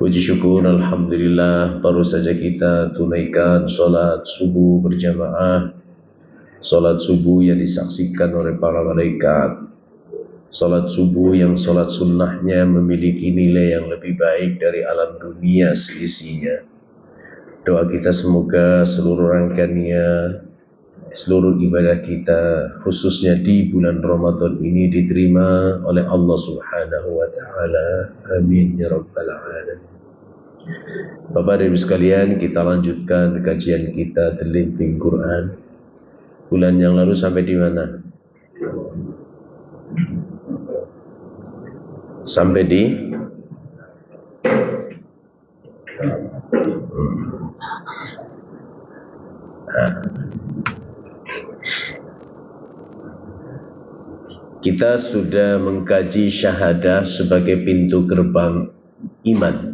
Puji syukur Alhamdulillah, baru saja kita tunaikan sholat subuh berjamaah. Sholat subuh yang disaksikan oleh para malaikat. Sholat subuh yang sholat sunnahnya memiliki nilai yang lebih baik dari alam dunia seisinya. Doa kita semoga seluruh rangkaiannya, seluruh ibadah kita khususnya di bulan Ramadan ini diterima oleh Allah Subhanahu wa Ta'ala. Amin ya Rabbal Alamin. Bapak dan Ibu sekalian, kita lanjutkan kajian kita The Living Quran. Bulan yang lalu sampai di mana? Sampai di kita sudah mengkaji syahadah sebagai pintu gerbang iman,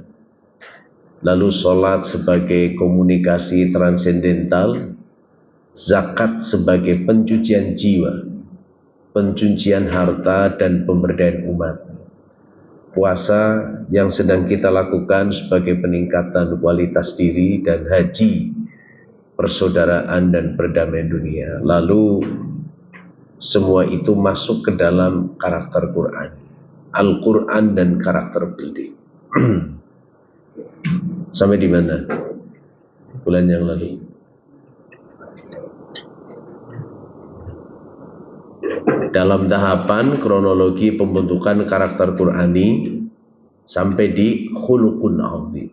lalu sholat sebagai komunikasi transendental, zakat sebagai pencucian jiwa, pencucian harta dan pemberdayaan umat, puasa yang sedang kita lakukan sebagai peningkatan kualitas diri, dan haji persaudaraan dan perdamaian dunia. Lalu semua itu masuk ke dalam karakter Quran, Al-Quran dan karakter building. Sampai di mana bulan yang lalu? Dalam tahapan kronologi pembentukan karakter Qurani sampai di khuluqun azim.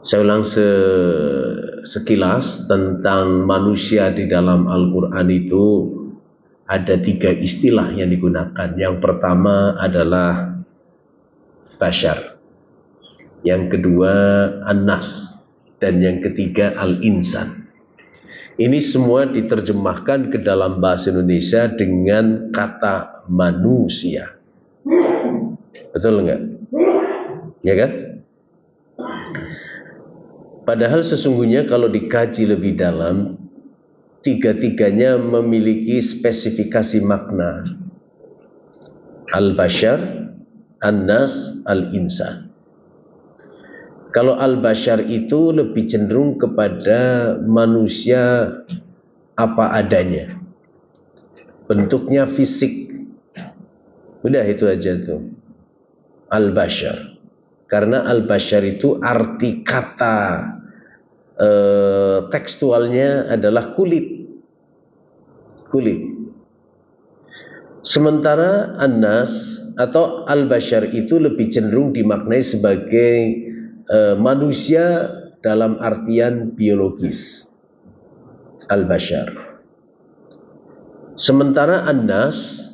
Saya ulang sekilas tentang manusia di dalam Al-Quran itu ada 3 istilah yang digunakan. Yang pertama adalah bashar, yang kedua an-nas, dan yang ketiga al-insan. Ini semua diterjemahkan ke dalam bahasa Indonesia dengan kata manusia. Betul enggak? Ya kan? Padahal sesungguhnya kalau dikaji lebih dalam, 3-tiganya memiliki spesifikasi makna. Al-bashar, an-nas, al-insan. Kalau al-bashar itu lebih cenderung kepada manusia apa adanya, bentuknya fisik. Udah itu aja tuh, al-bashar. Karena al-bashar itu arti kata tekstualnya adalah kulit. Sementara an-nas atau al-bashar itu lebih cenderung dimaknai sebagai manusia dalam artian biologis, al-bashar. Sementara an-nas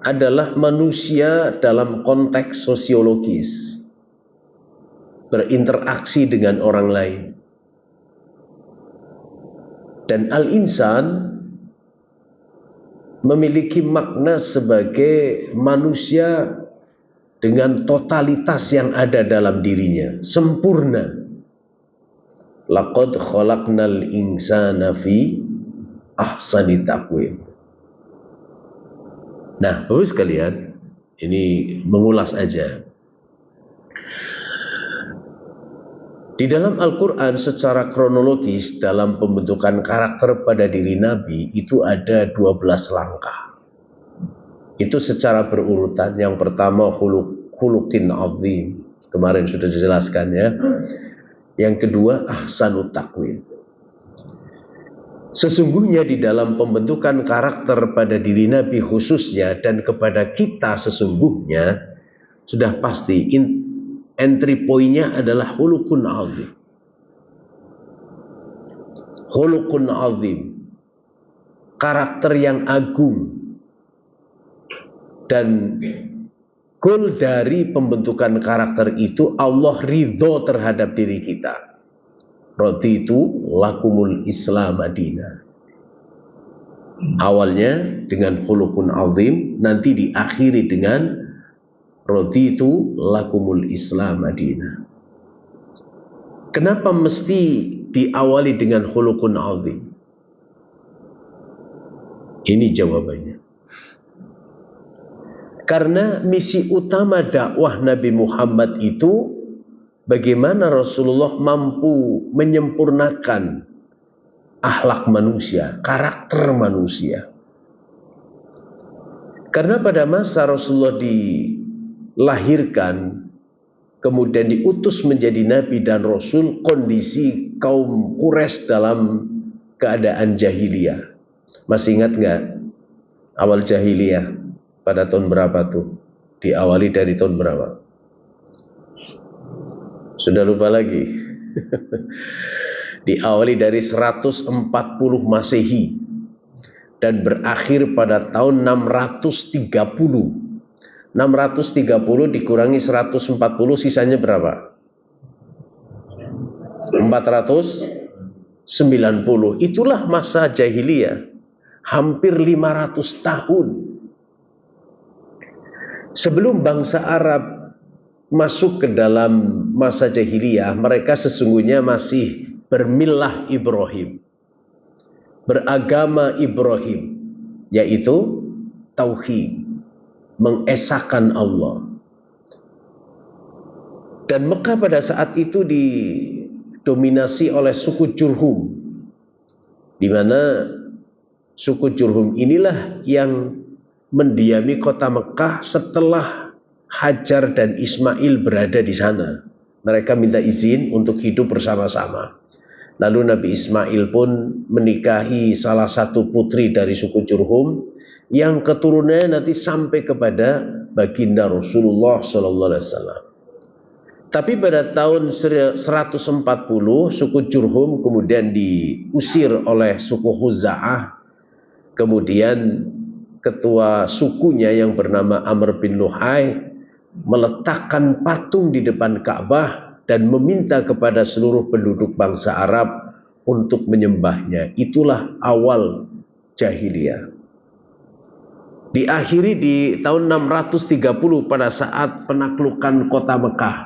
adalah manusia dalam konteks sosiologis, berinteraksi dengan orang lain. Dan al-insan memiliki makna sebagai manusia dengan totalitas yang ada dalam dirinya, sempurna. Laqad khalaqnal insana fi ahsani taqwim. Nah, Bapak sekalian, ini mengulas aja. Di dalam Al-Quran secara kronologis dalam pembentukan karakter pada diri Nabi itu ada 12 langkah. Itu secara berurutan. Yang pertama khuluqin azim, kemarin sudah dijelaskan ya. Yang kedua ahsanut taqwim. Sesungguhnya di dalam pembentukan karakter pada diri Nabi khususnya dan kepada kita sesungguhnya sudah pasti entry point-nya adalah khuluqun azim. Khuluqun azim, karakter yang agung. Dan goal dari pembentukan karakter itu Allah ridho terhadap diri kita. Raditu lakumul Islam Madinah. Awalnya dengan khuluqun azim, nanti diakhiri dengan raditu lakumul Islam Madinah. Kenapa mesti diawali dengan khuluqun azim? Ini jawabannya. Karena misi utama dakwah Nabi Muhammad itu bagaimana Rasulullah mampu menyempurnakan akhlak manusia, karakter manusia. Karena pada masa Rasulullah dilahirkan, kemudian diutus menjadi Nabi dan Rasul, kondisi kaum Quraisy dalam keadaan jahiliyah. Masih ingat nggak awal jahiliyah pada tahun berapa tuh? Diawali dari tahun berapa? Sudah lupa lagi. Diawali dari 140 Masehi dan berakhir pada tahun 630. 630 dikurangi 140 sisanya berapa? 490. Itulah masa jahiliyah. Hampir 500 tahun. Sebelum bangsa Arab masuk ke dalam masa jahiliyah, mereka sesungguhnya masih bermilah Ibrahim, beragama Ibrahim, yaitu tauhid, mengesahkan Allah. Dan Mekah pada saat itu didominasi oleh suku Jurhum, di mana suku Jurhum inilah yang mendiami kota Mekah setelah Hajar dan Ismail berada di sana. Mereka minta izin untuk hidup bersama-sama. Lalu Nabi Ismail pun menikahi salah satu putri dari suku Jurhum yang keturunannya nanti sampai kepada baginda Rasulullah SAW. Tapi pada tahun 140 suku Jurhum kemudian diusir oleh suku Khuza'ah. Kemudian ketua sukunya yang bernama Amr bin Luhai meletakkan patung di depan Ka'bah dan meminta kepada seluruh penduduk bangsa Arab untuk menyembahnya. Itulah awal jahiliyah. Diakhiri di tahun 630 pada saat penaklukan kota Mekah.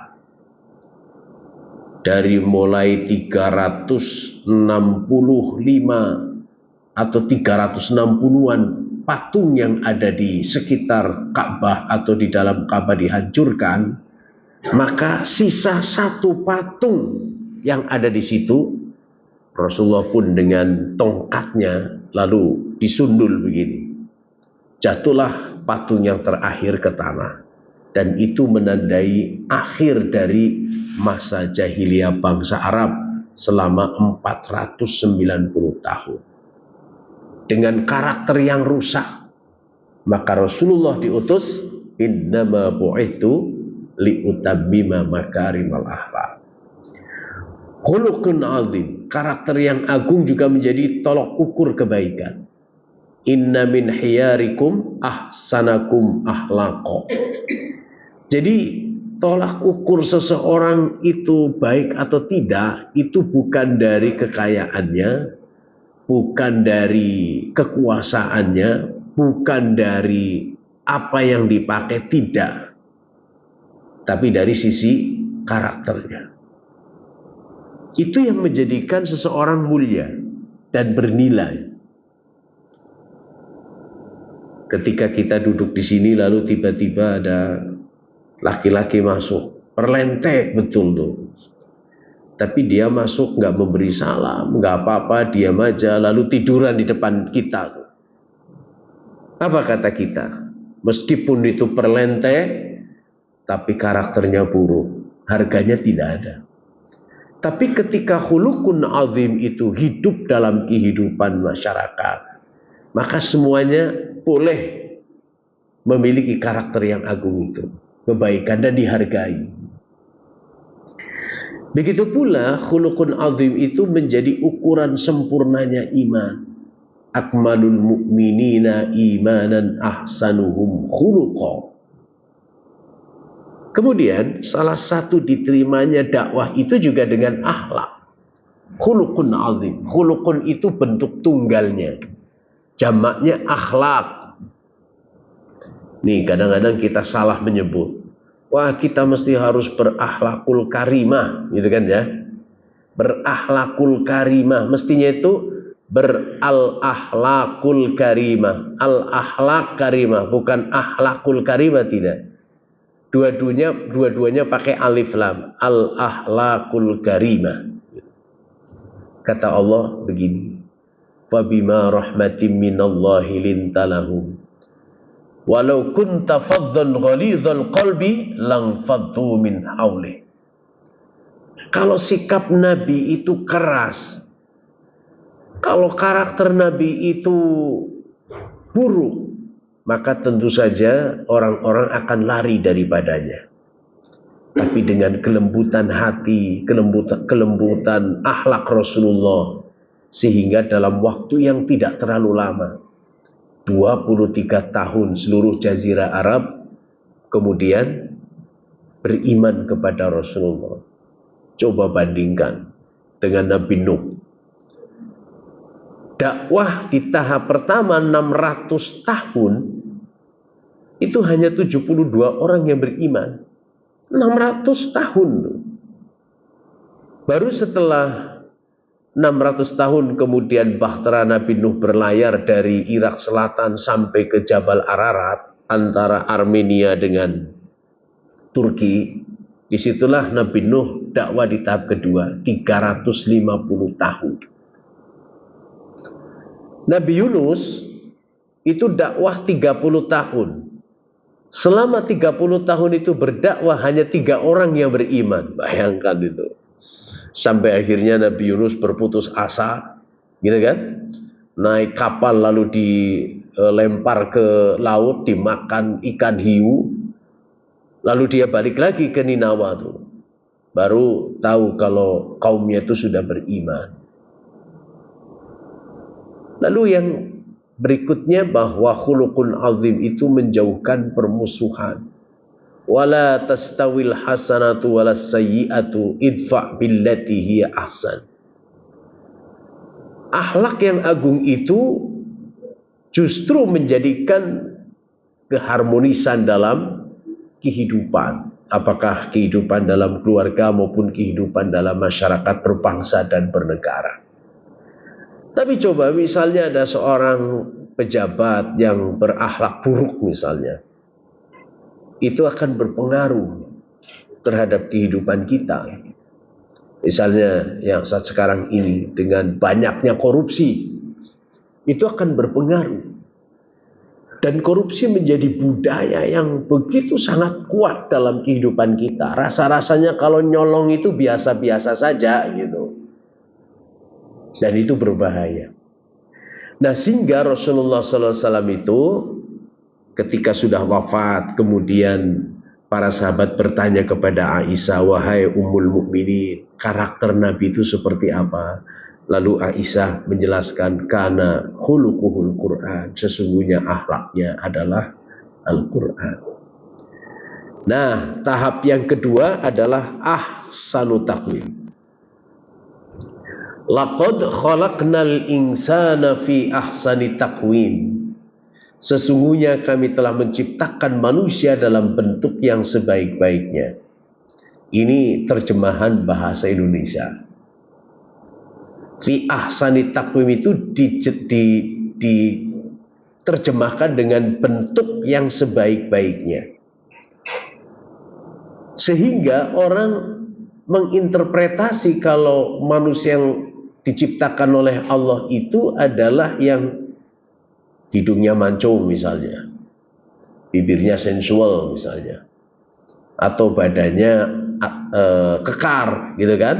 Dari mulai 365 atau 360-an patung yang ada di sekitar Ka'bah atau di dalam Ka'bah dihancurkan, maka sisa satu patung yang ada di situ, Rasulullah pun dengan tongkatnya lalu disundul begini. Jatuhlah patung yang terakhir ke tanah, dan itu menandai akhir dari masa jahiliyah bangsa Arab selama 490 tahun. Dengan karakter yang rusak, maka Rasulullah diutus, innama bu'ithu liutammima makarimal akhlaq. Khuluqun azim, karakter yang agung juga menjadi tolok ukur kebaikan. Inna min khiyarikum ahsanakum akhlaqa. Jadi tolak ukur seseorang itu baik atau tidak itu bukan dari kekayaannya, bukan dari kekuasaannya, bukan dari apa yang dipakai, tidak. Tapi dari sisi karakternya. Itu yang menjadikan seseorang mulia dan bernilai. Ketika kita duduk di sini lalu tiba-tiba ada laki-laki masuk, perlentek betul tuh. Tapi dia masuk nggak memberi salam, nggak apa-apa, diam aja, lalu tiduran di depan kita. Apa kata kita? Meskipun itu perlentek, tapi karakternya buruk, harganya tidak ada. Tapi ketika khuluqun azim itu hidup dalam kehidupan masyarakat, maka semuanya boleh memiliki karakter yang agung itu, kebaikan dan dihargai. Begitu pula khuluqun azim itu menjadi ukuran sempurnanya iman. Akmalul mu'minina imanan ahsanuhum khuluqa. Kemudian salah satu diterimanya dakwah itu juga dengan akhlak. Khuluqun azim. Khuluqun itu bentuk tunggalnya. Jamaknya akhlak. Nih kadang-kadang kita salah menyebut. Wah, kita mesti harus berakhlakul karimah, gitu kan ya. Berakhlakul karimah, mestinya itu beral-ahlakul karimah. Al-ahlak karimah, bukan ahlakul karimah, tidak. Dua-duanya pakai alif lam. Al-ahlakul karimah. Kata Allah begini, fabima rahmatin minallahi lintalahum walau kunta faddan ghalidhal qalbi lang faddu min hauli. Kalau sikap Nabi itu keras, kalau karakter Nabi itu buruk, maka tentu saja orang-orang akan lari daripadanya. Tapi dengan kelembutan hati, kelembutan akhlak Rasulullah, sehingga dalam waktu yang tidak terlalu lama, 23 tahun seluruh jazirah Arab kemudian beriman kepada Rasulullah. Coba bandingkan dengan Nabi Nuh. Dakwah di tahap pertama 600 tahun, itu hanya 72 orang yang beriman. 600 tahun. Baru setelah 600 tahun kemudian bahtera Nabi Nuh berlayar dari Irak Selatan sampai ke Jabal Ararat antara Armenia dengan Turki. Disitulah Nabi Nuh dakwah di tahap kedua, 350 tahun. Nabi Yunus itu dakwah 30 tahun. Selama 30 tahun itu berdakwah hanya 3 orang yang beriman. Bayangkan itu. Sampai akhirnya Nabi Yunus berputus asa, gitu kan? Naik kapal lalu dilempar ke laut, dimakan ikan hiu. Lalu dia balik lagi ke Ninawa tuh. Baru tahu kalau kaumnya itu sudah beriman. Lalu yang berikutnya bahwa khuluqun azim itu menjauhkan permusuhan. Wala tastawil hasanatu walas sayyi'atu idfa' billati hiya ahsan. Akhlak yang agung itu justru menjadikan keharmonisan dalam kehidupan. Apakah kehidupan dalam keluarga maupun kehidupan dalam masyarakat berbangsa dan bernegara. Tapi coba misalnya ada seorang pejabat yang berakhlak buruk misalnya. Itu akan berpengaruh terhadap kehidupan kita. Misalnya yang saat sekarang ini dengan banyaknya korupsi, itu akan berpengaruh. Dan korupsi menjadi budaya yang begitu sangat kuat dalam kehidupan kita. Rasa-rasanya kalau nyolong itu biasa-biasa saja gitu. Dan itu berbahaya. Nah, sehingga Rasulullah SAW itu ketika sudah wafat, kemudian para sahabat bertanya kepada Aisyah, wahai Ummul Mukminin, karakter Nabi itu seperti apa? Lalu Aisyah menjelaskan, kana khuluquhul Quran, sesungguhnya akhlaknya adalah Al-Quran. Nah, tahap yang kedua adalah ahsanu taqwim. Laqad khalaqnal insana fi ahsani taqwim. Sesungguhnya kami telah menciptakan manusia dalam bentuk yang sebaik-baiknya. Ini terjemahan bahasa Indonesia. Fi ahsani taqwim itu diterjemahkan dengan bentuk yang sebaik-baiknya. Sehingga orang menginterpretasi kalau manusia yang diciptakan oleh Allah itu adalah yang hidungnya mancung misalnya, bibirnya sensual misalnya, atau badannya kekar gitu kan,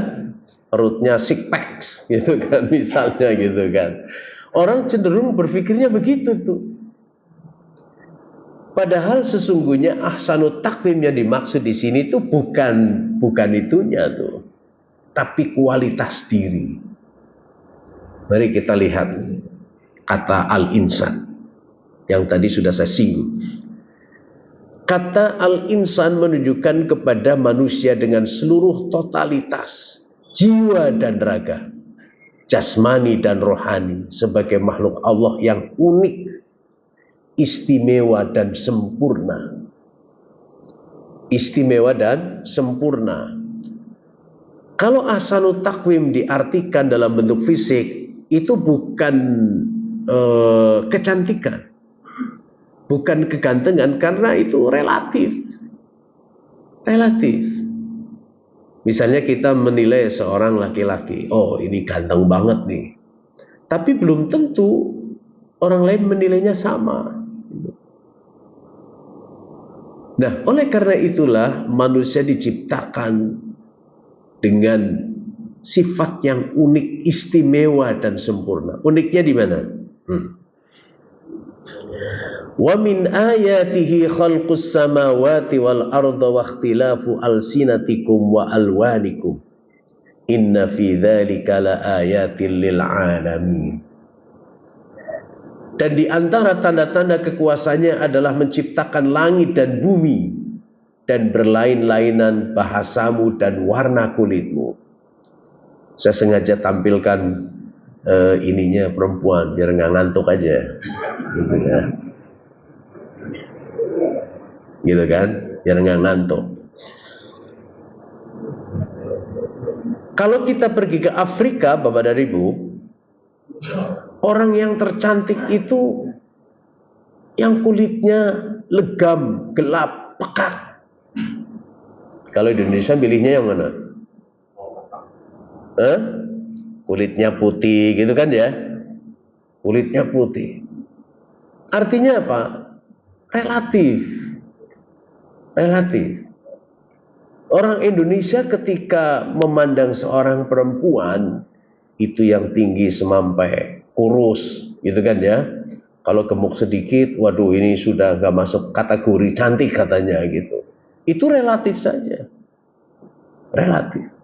perutnya six packs gitu kan misalnya gitu kan. Orang cenderung berpikirnya begitu tuh. Padahal sesungguhnya ahsanut taqwim yang dimaksud di sini tuh bukan itunya tuh, tapi kualitas diri. Mari kita lihat kata al-insan yang tadi sudah saya singgung. Kata al-insan menunjukkan kepada manusia dengan seluruh totalitas jiwa dan raga, jasmani dan rohani, sebagai makhluk Allah yang unik, istimewa dan sempurna. Istimewa dan sempurna. Kalau ahsanut taqwim diartikan dalam bentuk fisik, itu bukan kecantikan, bukan kegantengan, karena itu relatif. Misalnya kita menilai seorang laki-laki, oh ini ganteng banget nih, tapi belum tentu orang lain menilainya sama. Nah, oleh karena itulah manusia diciptakan dengan sifat yang unik, istimewa dan sempurna. Uniknya di mana? Wa min ayatihi khalqus samawati wal arda wa ikhtilafu alsinatikum wa alwanikum. Inna fi dzalika laayatin lil alamin. Dan di antara tanda-tanda kekuasaannya adalah menciptakan langit dan bumi dan berlain-lainan bahasamu dan warna kulitmu. Saya sengaja tampilkan ininya perempuan biar nggak ngantuk aja, gitu ya. Gitu kan, biar nggak ngantuk. Kalau kita pergi ke Afrika, Bapak dan Ibu, orang yang tercantik itu yang kulitnya legam, gelap, pekat. Kalau Indonesia pilihnya yang mana? Kulitnya putih gitu kan ya? Kulitnya putih. Artinya apa? Relatif. Orang Indonesia ketika memandang seorang perempuan itu yang tinggi semampai, kurus, gitu kan ya. Kalau gemuk sedikit, waduh ini sudah nggak masuk kategori cantik katanya gitu. Itu relatif saja. Relatif.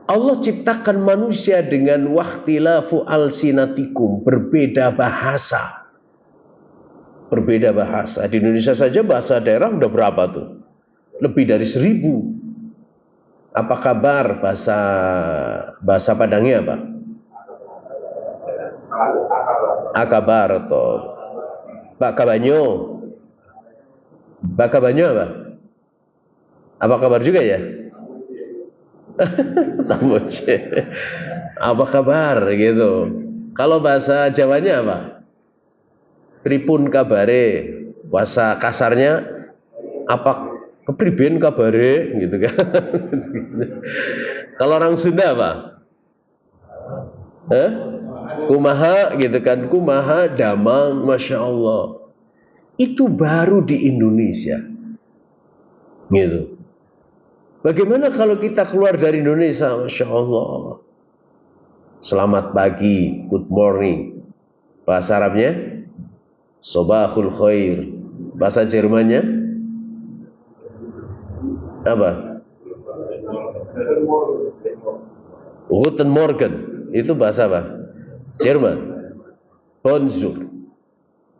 Allah ciptakan manusia dengan wakhtilafu alsinatikum, berbeda bahasa. Berbeda bahasa. Di Indonesia saja bahasa daerah udah berapa tuh? Lebih dari 1000. Apa kabar bahasa Padangnya apa? Akabar atau Bakabanyo. Bakabanyo apa? Apa kabar juga ya? Apa kabar gitu. Kalau bahasa Jawanya apa? Pripun kabare. Bahasa kasarnya apa kepriben kabare gitu kan. Kalau orang Sunda apa? Kumaha gitu kan. Kumaha damang, Masya Allah. Itu baru di Indonesia gitu. Bagaimana kalau kita keluar dari Indonesia? Masya Allah. Selamat pagi, good morning. Bahasa Arabnya Sobahul khair. Bahasa Jermannya apa? Guten Morgen. Itu bahasa apa? Jerman. Bonjour.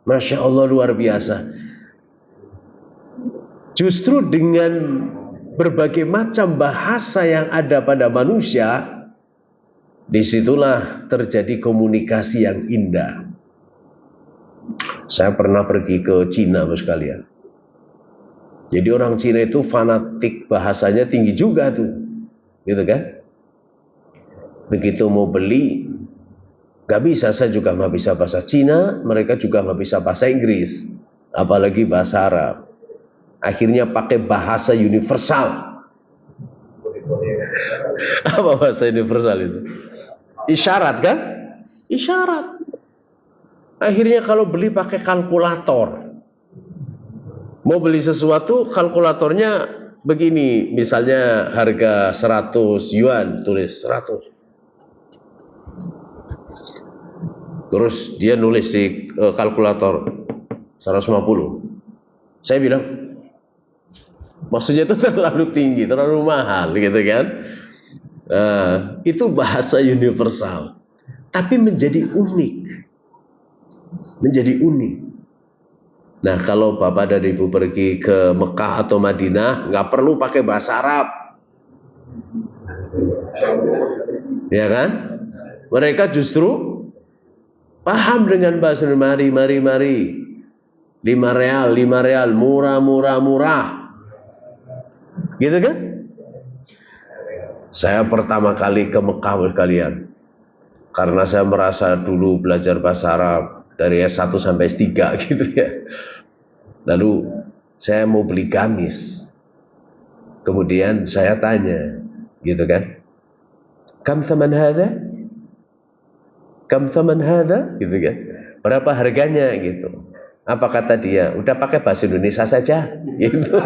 Masya Allah, luar biasa. Justru dengan berbagai macam bahasa yang ada pada manusia, disitulah terjadi komunikasi yang indah. Saya pernah pergi ke Cina, Bos sekalian. Jadi orang Cina itu fanatik, bahasanya tinggi juga tuh, gitu kan? Begitu mau beli, gak bisa, saya juga gak bisa bahasa Cina, mereka juga gak bisa bahasa Inggris, apalagi bahasa Arab. Akhirnya pakai bahasa universal. Apa bahasa universal itu? Isyarat kan? Isyarat. Akhirnya kalau beli pakai kalkulator. Mau beli sesuatu, kalkulatornya begini, misalnya harga 100 yuan, tulis 100. Terus dia nulis di kalkulator 150. Saya bilang, maksudnya itu terlalu tinggi, terlalu mahal gitu kan. Itu bahasa universal, tapi menjadi unik. Menjadi unik. Nah, kalau Bapak dan Ibu pergi ke Mekah atau Madinah, nggak perlu pakai bahasa Arab, ya kan? Mereka justru paham dengan bahasa mari, 5 real, murah, gitu kan? Saya pertama kali ke Mekah sekalian, karena saya merasa dulu belajar bahasa Arab dari S1 sampai S3 gitu ya. Lalu saya mau beli gamis. Kemudian saya tanya, gitu kan, kam thaman hadha? Kam thaman hadha? Gitu kan. Berapa harganya gitu. Apa kata dia? Udah pakai bahasa Indonesia saja gitu.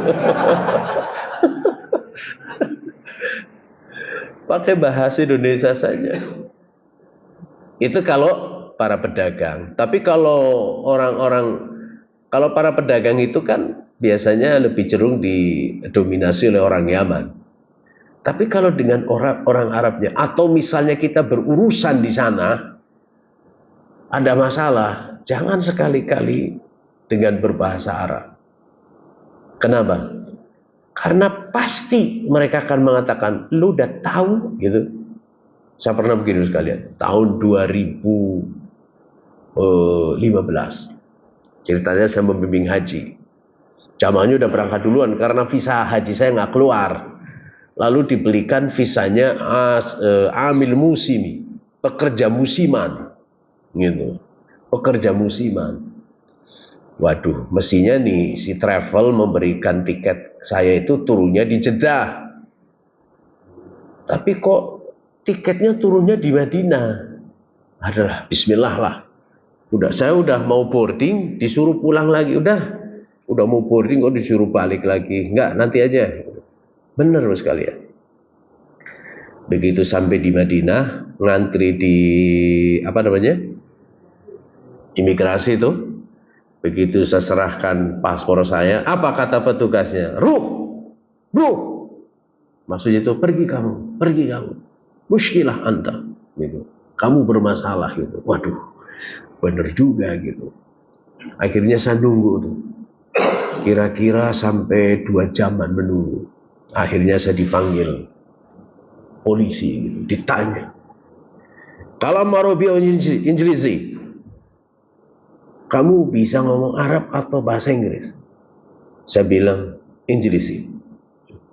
Pakai bahasa Indonesia saja. Itu kalau para pedagang. Tapi kalau kalau para pedagang itu kan biasanya lebih cenderung didominasi oleh orang Yaman. Tapi kalau dengan orang Arabnya, atau misalnya kita berurusan di sana, ada masalah, jangan sekali-kali dengan berbahasa Arab. Kenapa? Karena pasti mereka akan mengatakan, lu udah tahu gitu. Saya pernah begini sekalian, tahun 2015. Ceritanya saya membimbing haji. Jamaahnya udah berangkat duluan karena visa haji saya nggak keluar. Lalu dibelikan visanya amil musimi, pekerja musiman, gitu. Pekerja musiman. Waduh, mestinya nih si travel memberikan tiket saya itu turunnya di Jeddah. Tapi kok tiketnya turunnya di Madinah? Adalah Bismillah lah. Saya udah mau boarding, disuruh pulang lagi. Udah mau boarding kok disuruh balik lagi. Enggak, nanti aja. Bener sekalian. Begitu sampai di Madinah, ngantri di imigrasi itu. Begitu saya serahkan paspor saya, apa kata petugasnya? Ruh. Maksudnya itu pergi kamu. Muskilah anta, gitu. Kamu bermasalah gitu. Waduh, bener juga gitu. Akhirnya saya nunggu tuh. Kira-kira sampai 2 jaman menunggu. Akhirnya saya dipanggil polisi gitu, ditanya. Kalau Marobi Injilizi, kamu bisa ngomong Arab atau bahasa Inggris? Saya bilang Injilizi,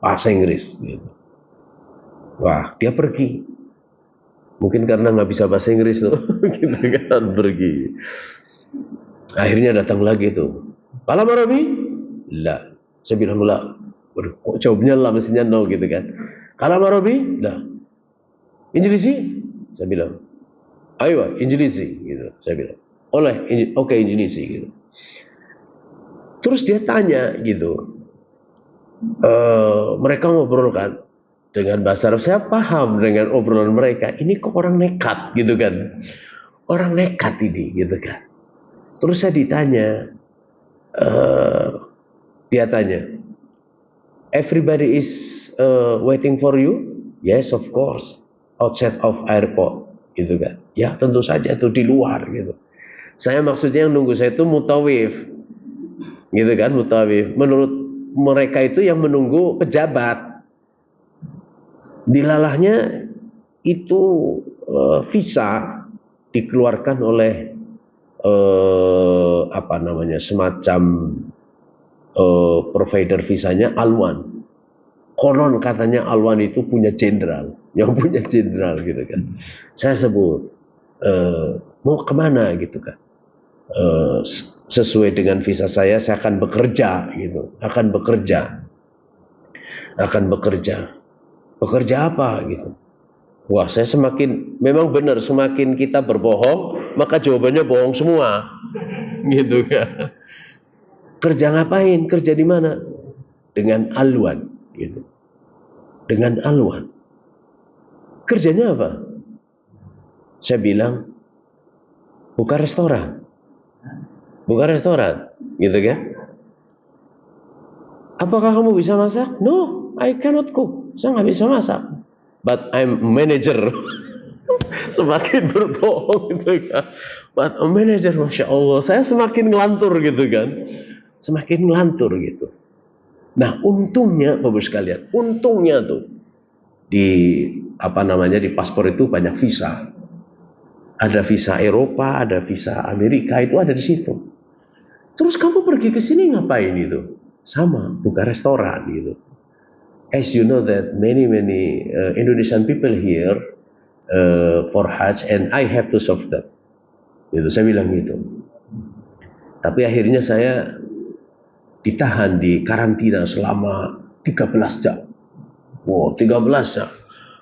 bahasa Inggris gitu. Wah, dia pergi. Mungkin karena nggak bisa bahasa Inggris tuh, gitu kan, pergi. Akhirnya datang lagi tuh. Kalau Marobi? Lah. Saya bilang lah. Kok jawabnya lah, mestinya no gitu kan. Kalau Marobi? Lah. Injilizi? Saya bilang. Ayo, Injilizi gitu. Saya bilang. Oke, Injilizi gitu. Terus dia tanya gitu. Mereka ngobrol kan dengan bahasa Arab. Saya paham dengan obrolan mereka. Ini kok orang nekat gitu kan. Orang nekat ini gitu kan. Terus saya ditanya, dia tanya, everybody is waiting for you? Yes, of course. Outside of airport, gitu kan? Ya, tentu saja itu di luar, gitu. Saya maksudnya yang nunggu saya itu mutawif, gitu kan? Mutawif. Menurut mereka itu yang menunggu pejabat. Dilalahnya itu visa dikeluarkan oleh semacam provider visanya Alwan. Konon katanya Alwan itu punya jenderal, yang punya jenderal gitu kan. Saya sebut mau kemana gitu kan. Sesuai dengan visa saya akan bekerja gitu, akan bekerja. Bekerja apa gitu? Wah, saya memang benar, semakin kita berbohong, maka jawabannya bohong semua. Gitu kan. Kerja ngapain? Kerja di mana? Dengan Alwan, gitu. Dengan Alwan. Kerjanya apa? Saya bilang, buka restoran. Gitu kan. Apakah kamu bisa masak? No, I cannot cook. Saya nggak bisa masak. But I'm manager. Semakin berbohong gitu kan. But I'm manager, Masya Allah. Saya semakin ngelantur gitu kan. Semakin ngelantur gitu. Nah, untungnya Bapak sekalian, untungnya tuh di paspor itu banyak visa. Ada visa Eropa, ada visa Amerika, itu ada di situ. Terus kamu pergi ke sini ngapain itu? Sama, buka restoran gitu. As you know that many Indonesian people here, for Hajj and I have to serve them. Gitu, saya bilang gitu. Tapi akhirnya saya ditahan di karantina selama 13 jam. Wow, 13 jam.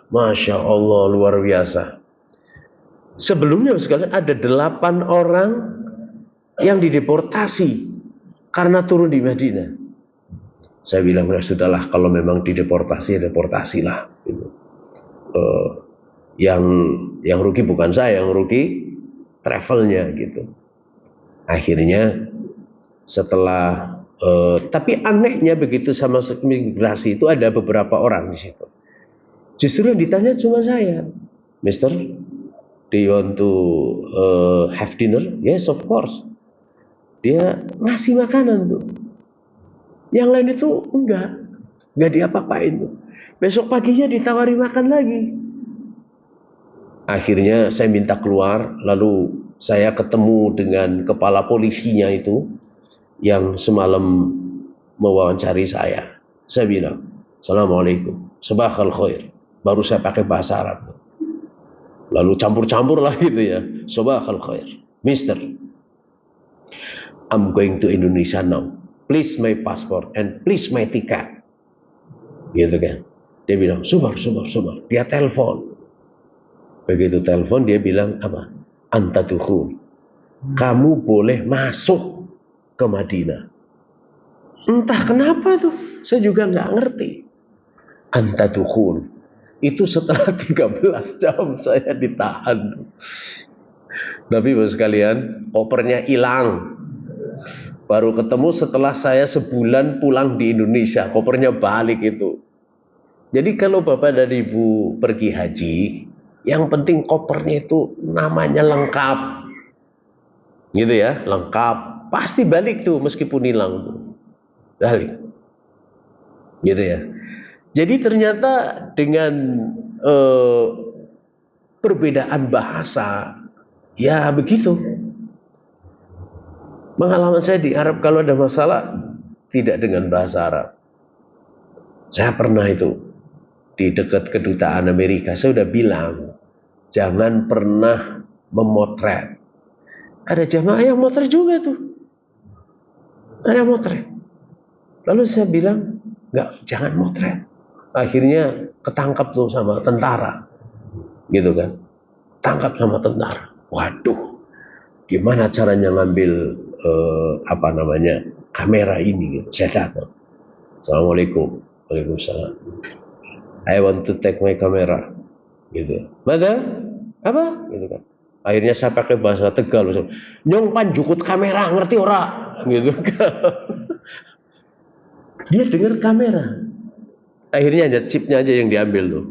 Masya Allah, luar biasa. Sebelumnya sekalian ada 8 orang yang dideportasi karena turun di Madinah. Saya bilang, ya sudahlah, kalau memang dideportasi, deportasilah. Gitu. Yang rugi bukan saya, yang rugi travelnya gitu. Akhirnya setelah tapi anehnya begitu sama migrasi itu ada beberapa orang di situ. Justru yang ditanya cuma saya, Mister, do you want to have dinner? Yes, of course. Dia ngasih makanan tuh. Yang lain itu enggak diapa-apain tuh. Besok paginya ditawari makan lagi. Akhirnya saya minta keluar, lalu saya ketemu dengan kepala polisinya itu yang semalam mewawancari saya. Saya bilang, Assalamualaikum, sabahal khair. Baru saya pakai bahasa Arab. Lalu campur-campur lah gitu ya. Sabahal khair. Mister, I'm going to Indonesia now. Please my passport and please my ticket. Gitu kan. Dia bilang, subar. Dia telepon. Begitu telepon dia bilang apa? Anta dukhul. Kamu boleh masuk ke Madinah. Entah kenapa tuh, saya juga nggak ngerti. Anta dukhul. Itu setelah 13 jam saya ditahan. Tapi bos sekalian, kopernya hilang. Baru ketemu setelah saya sebulan pulang di Indonesia, kopernya balik itu. Jadi kalau Bapak dan Ibu pergi haji, yang penting kopernya itu namanya lengkap. Gitu ya, lengkap. Pasti balik tuh meskipun hilang tuh. Balik. Gitu ya. Jadi ternyata dengan perbedaan bahasa, ya begitu. Pengalaman saya di Arab kalau ada masalah tidak dengan bahasa Arab. Saya pernah itu di dekat kedutaan Amerika, saya udah bilang jangan pernah memotret. Ada jamaah yang motret juga tuh. Ada motret. Lalu saya bilang, jangan motret. Akhirnya ketangkap tuh sama tentara. Gitu kan. Tangkap sama tentara. Waduh. Gimana caranya ngambil kamera ini gitu. Saya datang. Assalamualaikum. Waalaikumsalam. I want to take my camera. Gitu. Maka apa? Gitu kan. Akhirnya saya pakai bahasa Tegal. Nyong panjukut kamera, ngerti ora? Gitu kan. Dia dengar kamera. Akhirnya hanya chipnya aja yang diambil tuh.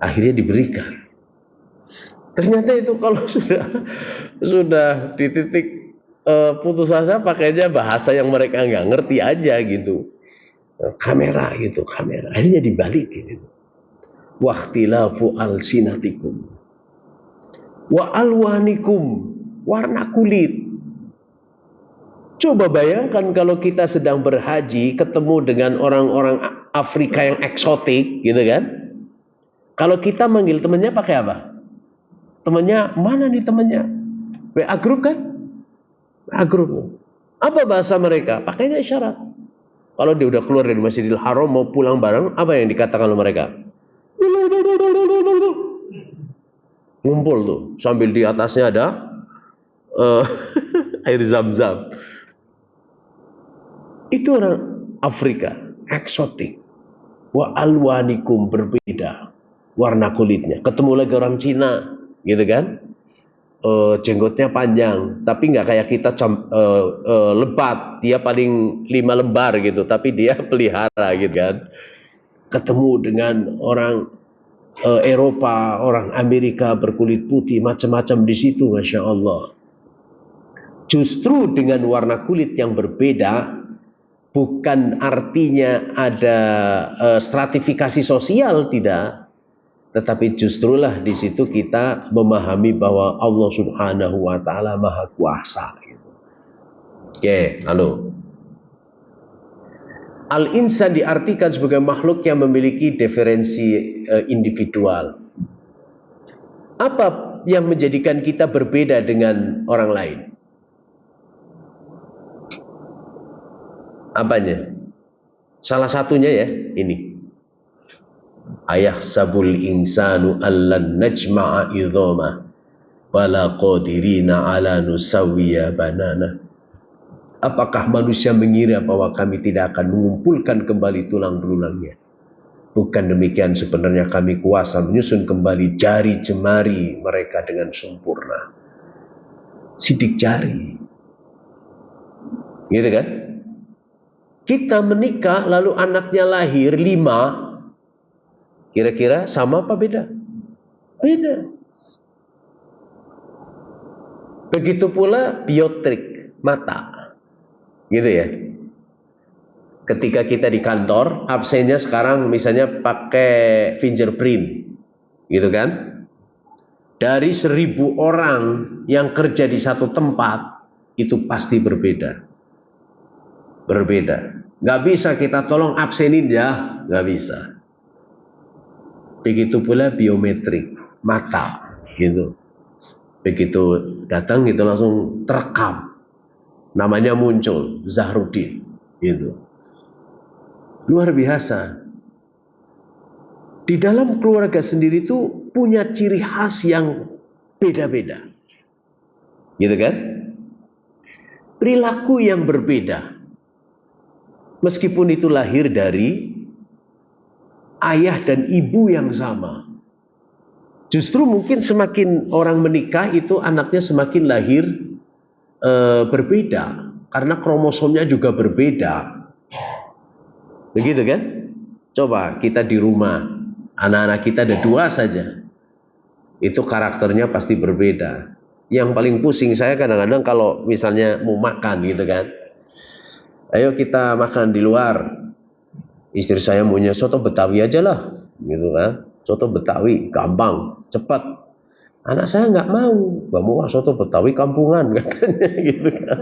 Akhirnya diberikan. Ternyata itu kalau sudah di titik putus asa, pakainya bahasa yang mereka nggak ngerti aja gitu. Kamera gitu, kamera. Akhirnya dibalikin. Waqtilafu alsinatikum wa alwanikum, warna kulit. Coba bayangkan kalau kita sedang berhaji ketemu dengan orang-orang Afrika yang eksotik gitu kan. Kalau kita manggil temannya pakai apa? Temannya mana nih temannya? WA group kan? WA group. Apa bahasa mereka? Pakainya isyarat. Kalau dia udah keluar dari Masjidil Haram mau pulang bareng, apa yang dikatakan oleh mereka? Ngumpul tuh, sambil di atasnya ada air zam-zam. Itu orang Afrika, eksotik. Wa alwanikum, berbeda warna kulitnya. Ketemu lagi orang Cina, gitu kan? Jenggotnya panjang, tapi nggak kayak kita lebat. Dia paling 5 lembar gitu, tapi dia pelihara gitu kan. Ketemu dengan orang Eropa, orang Amerika berkulit putih, macam-macam di situ, masya Allah. Justru dengan warna kulit yang berbeda, bukan artinya ada stratifikasi sosial, tidak. Tetapi justrulah di situ kita memahami bahwa Allah Subhanahu wa Ta'ala Maha Kuasa. Oke, lalu Al-insan diartikan sebagai makhluk yang memiliki diferensi individual. Apa yang menjadikan kita berbeda dengan orang lain? Apanya? Salah satunya ya ini. Ayahsabul insanu allan najma'a idhama bala qadirina ala nusawwiya banana. Apakah manusia mengira bahwa kami tidak akan mengumpulkan kembali tulang belulangnya? Bukan demikian, sebenarnya kami kuasa menyusun kembali jari jemari mereka dengan sempurna. Sidik jari. Gitu kan? Kita menikah lalu anaknya lahir 5. Kira-kira sama apa beda? Beda. Begitu pula biotrik mata. Gitu ya. Ketika kita di kantor, absennya sekarang misalnya pakai fingerprint, gitu kan? Dari 1000 orang yang kerja di satu tempat, itu pasti berbeda. Berbeda. Nggak bisa kita tolong absenin ya, nggak bisa. Begitu pula biometrik mata, gitu. Begitu datang itu langsung terekam, namanya muncul Zahrudin, gitu. Luar biasa. Di dalam keluarga sendiri itu punya ciri khas yang beda-beda. Gitu kan? Perilaku yang berbeda. Meskipun itu lahir dari ayah dan ibu yang sama. Justru mungkin semakin orang menikah itu anaknya semakin lahir berbeda. Karena kromosomnya juga berbeda. Begitu kan? Coba kita di rumah, anak-anak kita ada 2 saja. Itu karakternya pasti berbeda. Yang paling pusing saya kadang-kadang kalau misalnya mau makan gitu kan. Ayo kita makan di luar. Istri saya maunya soto Betawi aja lah, gitu kan. Soto Betawi, gampang, cepat. Anak saya nggak mau soto Betawi kampungan katanya gitu kan.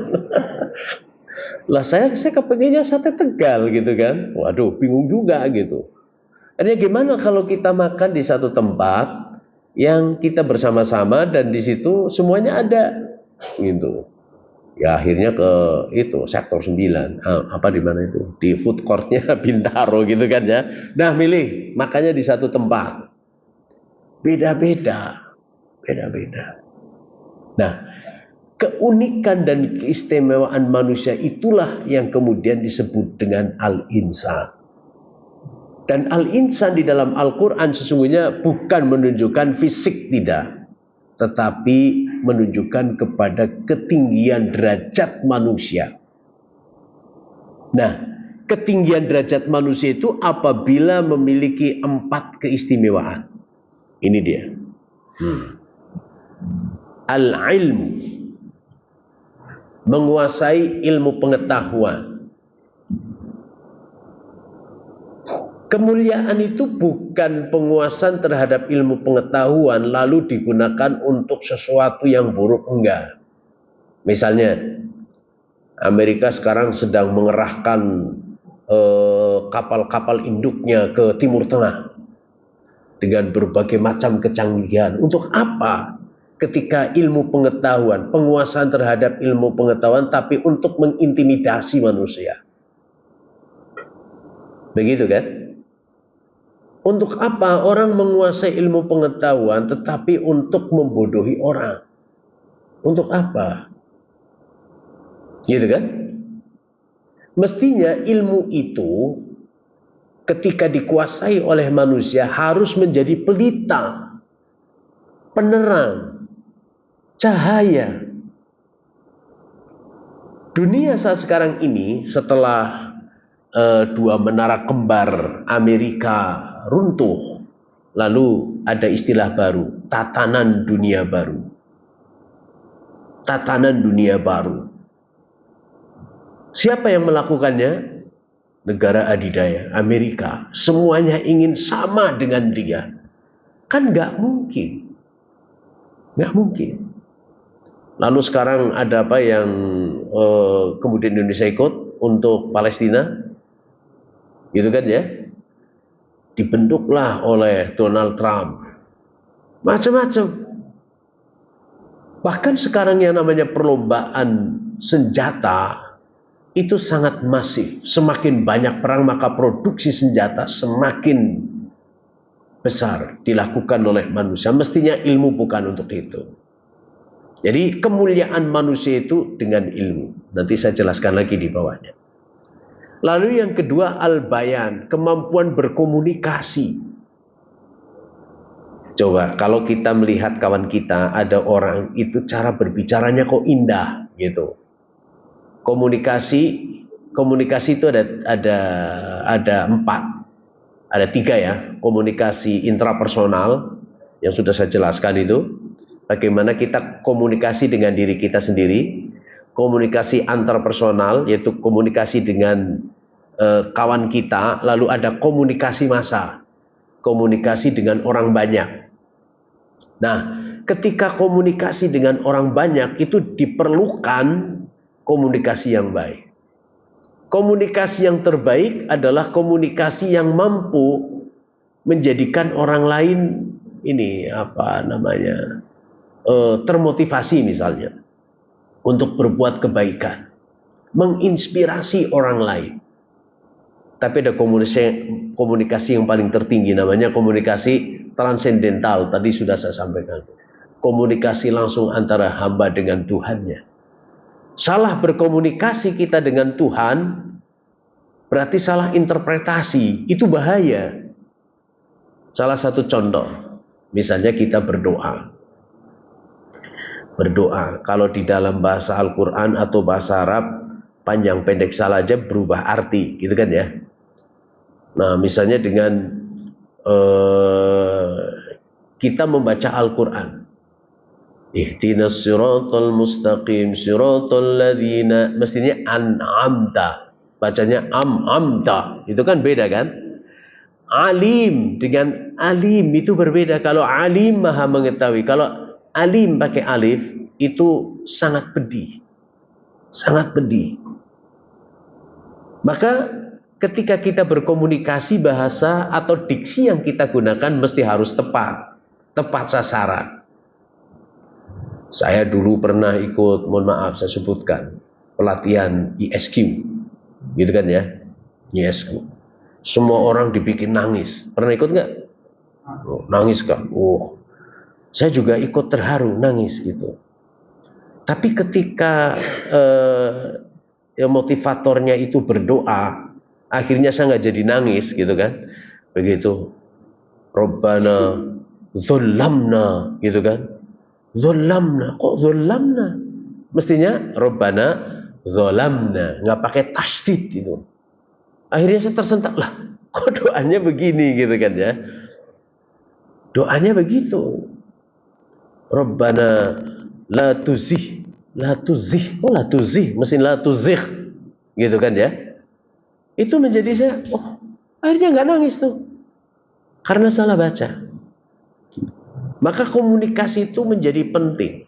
Lah saya kepengennya sate Tegal gitu kan. Waduh, bingung juga gitu. Artinya gimana kalau kita makan di satu tempat yang kita bersama-sama dan di situ semuanya ada gitu. Ya akhirnya ke itu sektor 9. Apa di mana itu? Di food courtnya Bintaro gitu kan ya. Nah, milih makannya di satu tempat. Beda-beda. Beda-beda. Nah, keunikan dan keistimewaan manusia itulah yang kemudian disebut dengan al-insan. Dan al-insan di dalam Al-Quran sesungguhnya bukan menunjukkan fisik, tidak. Tetapi menunjukkan kepada ketinggian derajat manusia. Nah, ketinggian derajat manusia itu apabila memiliki 4 keistimewaan. Ini dia. Al-ilmu, menguasai ilmu pengetahuan. Kemuliaan itu bukan penguasaan terhadap ilmu pengetahuan lalu digunakan untuk sesuatu yang buruk, enggak. Misalnya Amerika sekarang sedang mengerahkan kapal-kapal induknya ke Timur Tengah dengan berbagai macam kecanggihan. Untuk apa? Ketika ilmu pengetahuan, penguasaan terhadap ilmu pengetahuan, tapi untuk mengintimidasi manusia. Begitu kan? Untuk apa orang menguasai ilmu pengetahuan tetapi untuk membodohi orang? Untuk apa? Gitu kan? Mestinya ilmu itu ketika dikuasai oleh manusia harus menjadi pelita, penerang, cahaya. Dunia saat sekarang ini setelah 2 menara kembar Amerika runtuh, lalu ada istilah baru, tatanan dunia baru. Tatanan dunia baru. Siapa yang melakukannya? Negara adidaya, Amerika. Semuanya ingin sama dengan dia. Kan nggak mungkin. Nggak mungkin. Lalu sekarang ada apa yang kemudian Indonesia ikut untuk Palestina? Gitu kan ya? Dibentuklah oleh Donald Trump. Macam-macam. Bahkan sekarang yang namanya perlombaan senjata itu sangat masif. Semakin banyak perang maka produksi senjata semakin besar dilakukan oleh manusia. Mestinya ilmu bukan untuk itu. Jadi kemuliaan manusia itu dengan ilmu. Nanti saya jelaskan lagi di bawahnya. Lalu yang kedua al-bayan, kemampuan berkomunikasi. Coba kalau kita melihat kawan kita, ada orang itu cara berbicaranya kok indah gitu. Komunikasi itu ada 4. Ada 3 ya. Komunikasi intrapersonal yang sudah saya jelaskan itu. Bagaimana kita komunikasi dengan diri kita sendiri. Komunikasi antarpersonal yaitu komunikasi dengan kawan kita. Lalu ada komunikasi massa. Komunikasi dengan orang banyak. Nah, ketika komunikasi dengan orang banyak itu diperlukan komunikasi yang baik. Komunikasi yang terbaik adalah komunikasi yang mampu menjadikan orang lain ini termotivasi misalnya untuk berbuat kebaikan, menginspirasi orang lain. Tapi ada komunikasi yang paling tertinggi, namanya komunikasi transendental. Tadi sudah saya sampaikan. Komunikasi langsung antara hamba dengan Tuhannya. Salah berkomunikasi kita dengan Tuhan, berarti salah interpretasi. Itu bahaya. Salah satu contoh, misalnya kita berdoa. Berdoa, kalau di dalam bahasa Al-Quran atau bahasa Arab, panjang pendek salah aja berubah arti, gitu kan ya. Nah, misalnya dengan kita membaca Al-Quran, ihdinas siratal mustaqim siratal ladzina, mestinya an'amta, bacanya amta, itu kan beda kan. Alim dengan alim itu berbeda. Kalau alim maha mengetahui, kalau alim pakai alif itu sangat pedih, sangat pedih. Maka ketika kita berkomunikasi, bahasa atau diksi yang kita gunakan mesti harus tepat sasaran. Saya dulu pernah ikut, mohon maaf saya sebutkan, pelatihan ISQ, gitu kan ya, ISQ. Semua orang dibikin nangis. Pernah ikut nggak? Oh, nangis kan? Oh, saya juga ikut terharu, nangis gitu. Tapi ketika motivatornya itu berdoa, akhirnya saya nggak jadi nangis gitu kan. Begitu. Rabbana dzullamna gitu kan. Dzullamna, kok dzullamna? Mestinya Rabbana dzolamna, nggak pakai tasydid gitu. Akhirnya saya tersentak, lah kok doanya begini gitu kan ya. Doanya begitu. Rabbana la tuzigh, oh la tuzigh, mesin la tuzigh gitu kan ya. Itu menjadi saya, akhirnya nggak nangis tuh, karena salah baca. Maka komunikasi itu menjadi penting.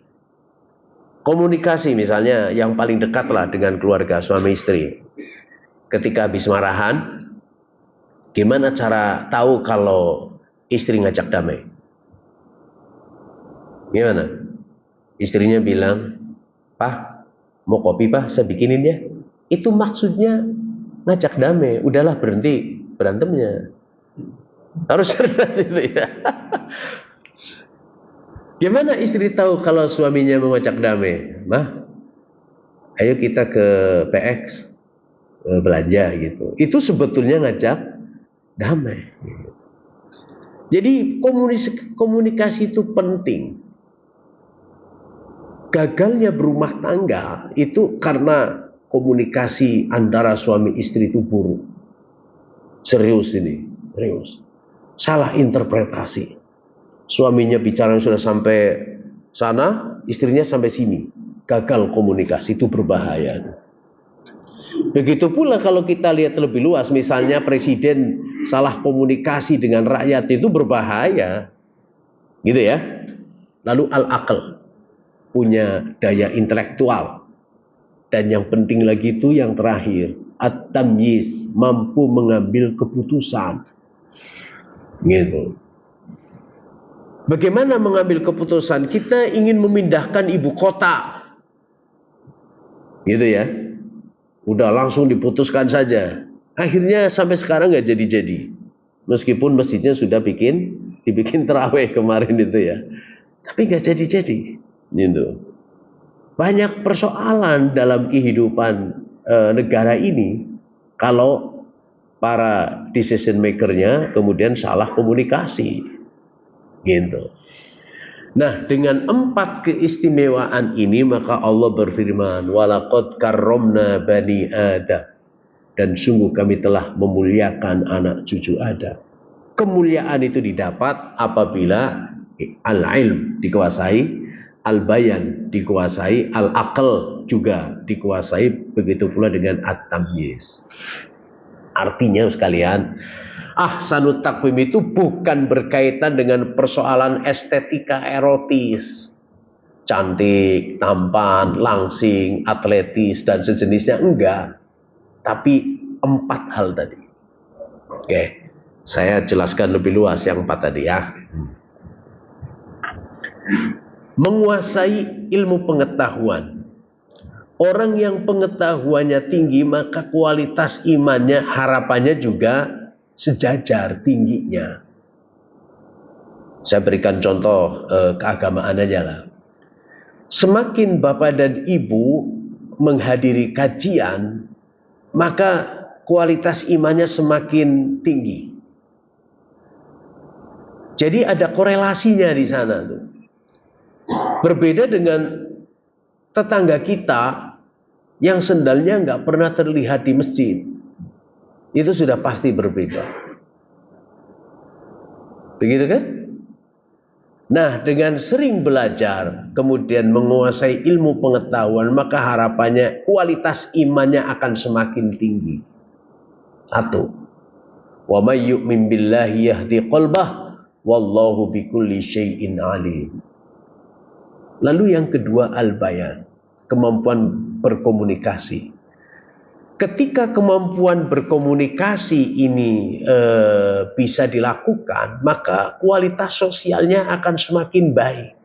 Komunikasi misalnya yang paling dekat lah dengan keluarga suami istri. Ketika habis marahan, gimana cara tahu kalau istri ngajak damai? Gimana? Istrinya bilang, "Pak, mau kopi Pak, saya bikinin ya." Itu maksudnya ngajak damai. Udahlah, berhenti berantemnya. Harus cerdas itu ya. Gimana istri tahu kalau suaminya mau ngajak damai? Mah, ayo kita ke PX belanja gitu. Itu sebetulnya ngajak damai. Jadi komunikasi itu penting. Gagalnya berumah tangga itu karena komunikasi antara suami istri itu buruk. Serius ini, serius. Salah interpretasi. Suaminya bicara sudah sampai sana, istrinya sampai sini. Gagal komunikasi, itu berbahaya. Begitu pula kalau kita lihat lebih luas, misalnya presiden salah komunikasi dengan rakyat, itu berbahaya. Gitu ya. Lalu al-aql, punya daya intelektual. Dan yang penting lagi itu yang terakhir, at-tamyiz, mampu mengambil keputusan. Gitu. Bagaimana mengambil keputusan? Kita ingin memindahkan ibu kota, gitu ya. Udah langsung diputuskan saja. Akhirnya sampai sekarang nggak jadi-jadi. Meskipun masjidnya sudah dibikin terawih kemarin itu ya, tapi nggak jadi-jadi. Gitu. Banyak persoalan dalam kehidupan negara ini kalau para decision makernya kemudian salah komunikasi, gitu. Nah, dengan 4 keistimewaan ini maka Allah berfirman, walaqad karramna bani Adam, dan sungguh kami telah memuliakan anak cucu Adam. Kemuliaan itu didapat apabila al-ilm dikuasai, al-bayan dikuasai, al-aql juga dikuasai, begitu pula dengan at-tamyiz. Artinya sekalian, ahsanut takwim itu bukan berkaitan dengan persoalan estetika erotis, cantik, tampan, langsing, atletis dan sejenisnya, enggak. Tapi 4 hal tadi. Oke, saya jelaskan lebih luas yang 4 tadi ya. Menguasai ilmu pengetahuan. Orang yang pengetahuannya tinggi maka kualitas imannya, harapannya juga sejajar tingginya. Saya berikan contoh keagamaan aja lah. Semakin bapak dan ibu menghadiri kajian, maka kualitas imannya semakin tinggi. Jadi ada korelasinya di sana tuh. Berbeda dengan tetangga kita yang sendalnya nggak pernah terlihat di masjid, itu sudah pasti berbeda. Begitu kan? Nah, dengan sering belajar, kemudian menguasai ilmu pengetahuan, maka harapannya kualitas imannya akan semakin tinggi. 1. Wa may yu'min billahi yahdi qalbah wallahu bikulli syai'in alim. Lalu yang kedua, al-bayan, kemampuan berkomunikasi. Ketika kemampuan berkomunikasi ini bisa dilakukan, maka kualitas sosialnya akan semakin baik.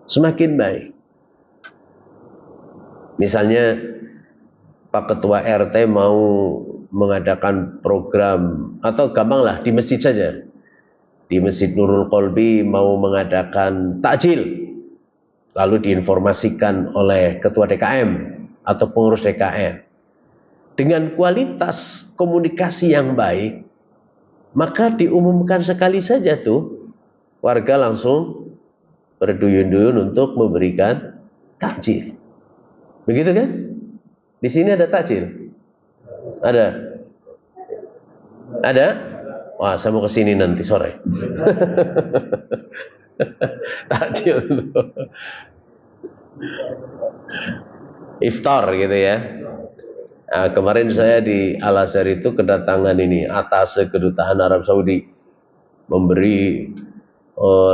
Semakin baik. Misalnya Pak Ketua RT mau mengadakan program, atau gampanglah di masjid saja. Di Masjid Nurul Qalbi mau mengadakan takjil. Lalu diinformasikan oleh Ketua DKM atau pengurus DKM. Dengan kualitas komunikasi yang baik, maka diumumkan sekali saja tuh, warga langsung berduyun-duyun untuk memberikan takjil. Begitu kan? Di sini ada takjil? Ada? Ada? Wah, saya mau ke sini nanti sore. Takjil. Iftar gitu ya. Nah, kemarin saya di Al-Azhar itu kedatangan ini atas kedutaan Arab Saudi memberi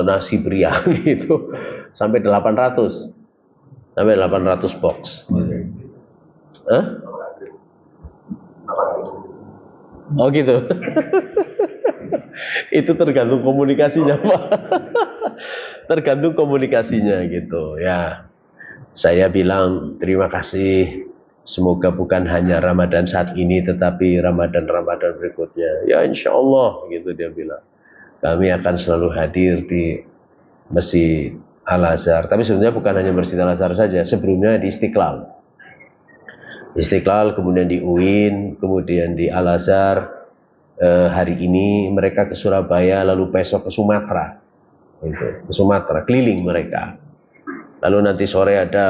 nasi biryani itu sampai 800 box. Hah? Oh gitu. Itu tergantung komunikasinya, Pak. Tergantung komunikasinya gitu ya. Saya bilang terima kasih. Semoga bukan hanya Ramadan saat ini, tetapi Ramadan-Ramadan berikutnya. Ya insya Allah, gitu dia bilang. Kami akan selalu hadir di Masjid Al-Azhar. Tapi sebenarnya bukan hanya Masjid Al-Azhar saja. Sebelumnya di Istiqlal. Istiqlal, kemudian di UIN, kemudian di Al-Azhar. Hari ini mereka ke Surabaya, lalu besok ke Sumatera. Gitu. Ke Sumatera, keliling mereka. Lalu nanti sore ada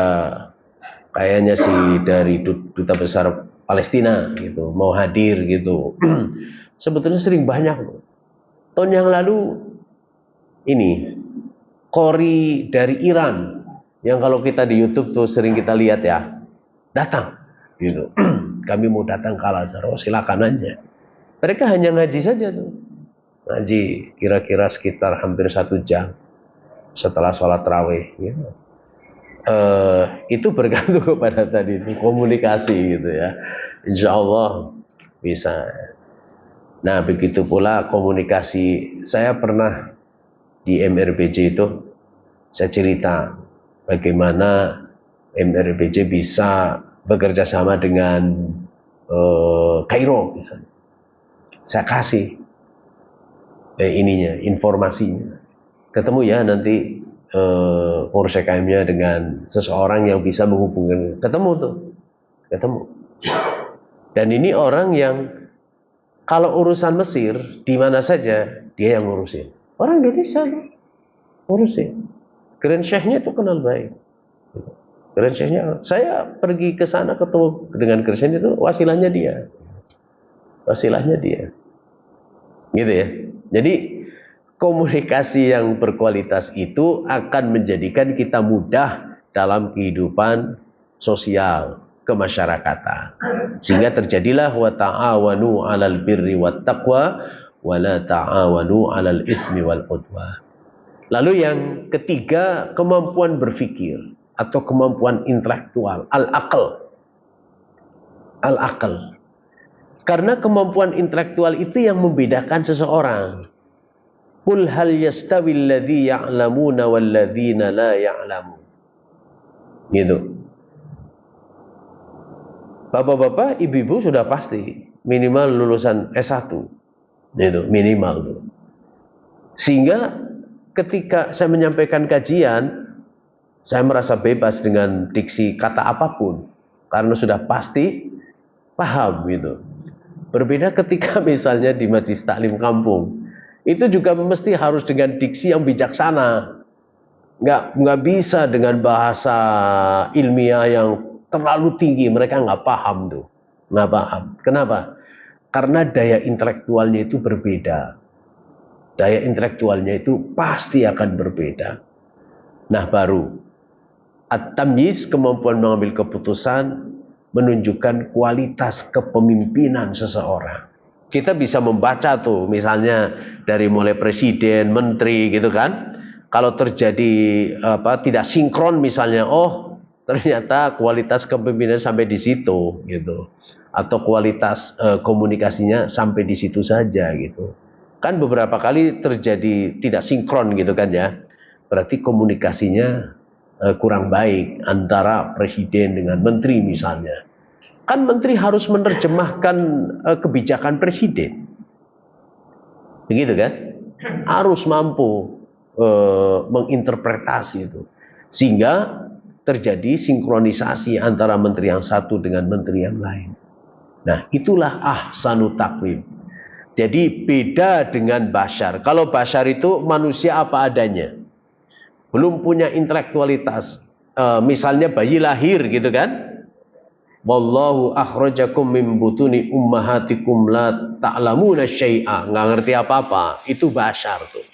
kayaknya sih dari Duta Besar Palestina gitu, mau hadir gitu. Sebetulnya sering banyak. Tahun yang lalu ini Qori dari Iran yang kalau kita di YouTube tuh sering kita lihat ya, datang gitu. Kami mau datang ke Al-Azhar, oh, silakan aja. Mereka hanya ngaji saja tuh, ngaji kira-kira sekitar hampir 1 jam setelah sholat tarawih gitu. Itu bergantung kepada tadi itu komunikasi gitu ya. Insya Allah bisa. Nah begitu pula komunikasi. Saya pernah di MRPJ itu saya cerita bagaimana MRPJ bisa bekerja sama dengan Kairo misalnya. Saya kasih informasinya. Ketemu ya nanti urus EKM-nya dengan seseorang yang bisa menghubungkan. Ketemu. Dan ini orang yang kalau urusan Mesir di mana saja dia yang ngurusin. Orang Indonesia ngurusin. Grand Sheikh-nya itu kenal baik. Grand Sheikh-nya, saya pergi ke sana ketemu dengan Grand Sheikh itu wasilahnya dia. Gitu ya. Jadi komunikasi yang berkualitas itu akan menjadikan kita mudah dalam kehidupan sosial kemasyarakatan. Sehingga terjadilah wa ta'awanu 'alal birri wat taqwa wa la ta'awanu 'alal itsmi wal 'udwan. Lalu yang ketiga, kemampuan berpikir atau kemampuan intelektual, al-aql. Karena kemampuan intelektual itu yang membedakan seseorang. Qul hal yastawil ladzi ya'lamuna wal ladzina la ya'lamun. Gitu. Bapak-bapak, ibu-ibu sudah pasti minimal lulusan S1. Gitu, minimal tuh. Sehingga ketika saya menyampaikan kajian, saya merasa bebas dengan diksi kata apapun karena sudah pasti paham gitu. Berbeda ketika misalnya di majelis taklim kampung, itu juga mesti harus dengan diksi yang bijaksana. Nggak bisa dengan bahasa ilmiah yang terlalu tinggi, mereka nggak paham tuh. Nggak paham. Kenapa? Karena daya intelektualnya itu berbeda. Daya intelektualnya itu pasti akan berbeda. Nah baru at-tamyiz, kemampuan mengambil keputusan, menunjukkan kualitas kepemimpinan seseorang. Kita bisa membaca tuh misalnya dari mulai presiden, menteri gitu kan. Kalau terjadi tidak sinkron misalnya, oh ternyata kualitas kepemimpinan sampai di situ gitu. Atau kualitas komunikasinya sampai di situ saja gitu. Kan beberapa kali terjadi tidak sinkron gitu kan ya. Berarti komunikasinya kurang baik antara presiden dengan menteri misalnya. Kan menteri harus menerjemahkan kebijakan presiden. Begitu kan? Harus mampu menginterpretasi itu. Sehingga terjadi sinkronisasi antara menteri yang satu dengan menteri yang lain. Nah, itulah ahsanu taqwim. Jadi beda dengan bashar. Kalau bashar itu manusia apa adanya. Belum punya intelektualitas. Misalnya bayi lahir gitu kan. Wallahu akhrajakum min butuni ummahatikum la ta'lamuna syai'a. Nggak ngerti apa-apa. Itu bashar tuh.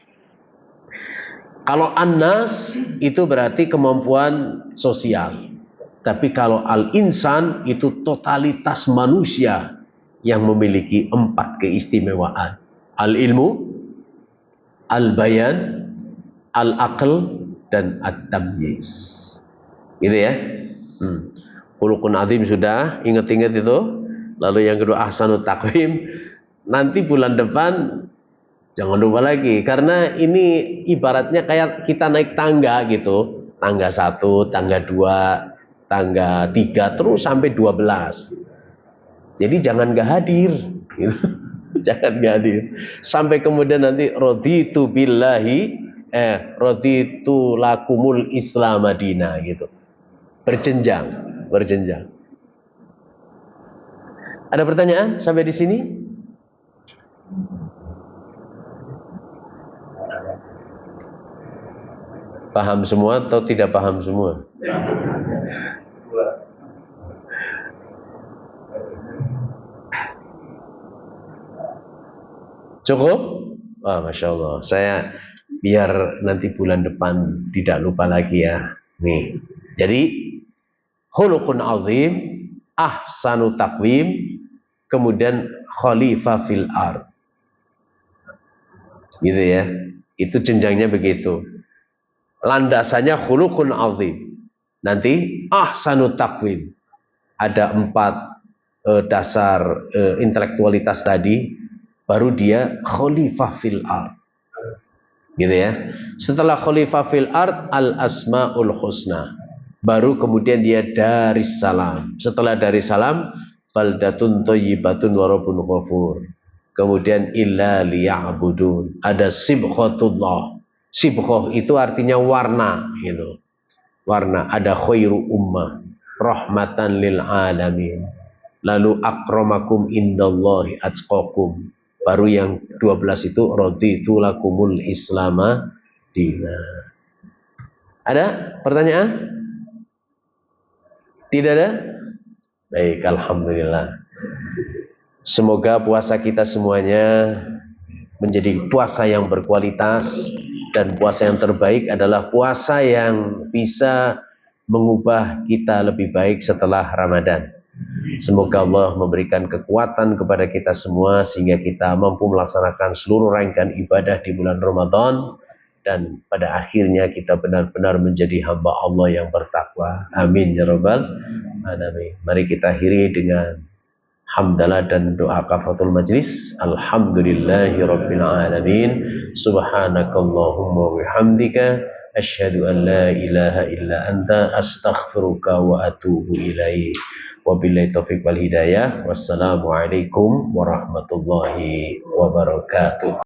Kalau annas itu berarti kemampuan sosial. Tapi kalau al-insan itu totalitas manusia yang memiliki 4 keistimewaan. Al-ilmu, al-bayan, al-aql, dan at-tamyiz. Gitu ya. Khuluqun azim sudah, ingat-ingat itu. Lalu yang kedua ahsanut taqwim. Nanti bulan depan jangan lupa lagi, karena ini ibaratnya kayak kita naik tangga gitu. Tangga 1, tangga 2, tangga 3 terus sampai 12. Jadi jangan gak hadir gitu. Jangan gak hadir sampai kemudian nanti raditu billahi raditu lakumul Islam Madinah gitu. Berjenjang. Ada pertanyaan sampai di sini? Paham semua atau tidak paham semua? Cukup? Masya Allah. Saya biar nanti bulan depan tidak lupa lagi ya. Nih. Jadi khuluqun azim, ahsanu taqwim, kemudian khalifah fil ard. Gitu ya. Itu jenjangnya begitu. Landasannya khuluqun azim. Nanti ahsanu taqwim. Ada 4 dasar intelektualitas tadi. Baru dia khalifah fil ard. gitu ya. Setelah khalifah fil ard al asmaul husna, baru kemudian dia Darussalam. Setelah Darussalam baldatun thayyibatun wa rabbun ghafur. Kemudian illa liya'budun, ada sibghatullah. Sibghah itu artinya warna gitu. Warna, ada khairu ummah rahmatan lil alamin. Lalu akramakum indallahi atqakum. Baru yang 12 itu raditu lakumul islama dina. Ada pertanyaan? Tidak ada? Baik, alhamdulillah. Semoga puasa kita semuanya menjadi puasa yang berkualitas, dan puasa yang terbaik adalah puasa yang bisa mengubah kita lebih baik setelah Ramadan. Semoga Allah memberikan kekuatan kepada kita semua sehingga kita mampu melaksanakan seluruh rangkaian ibadah di bulan Ramadan, dan pada akhirnya kita benar-benar menjadi hamba Allah yang bertakwa. Amin ya rabbal alamin. Mari kita akhiri dengan hamdalah dan doa kafatul majlis. Alhamdulillahi rabbil alamin. Subhanakallahumma wihamdika asyhadu an la ilaha illa anta astaghfiruka wa atubu ilaik. Wabillahi taufiq wal hidayah. Wassalamualaikum warahmatullahi wabarakatuh.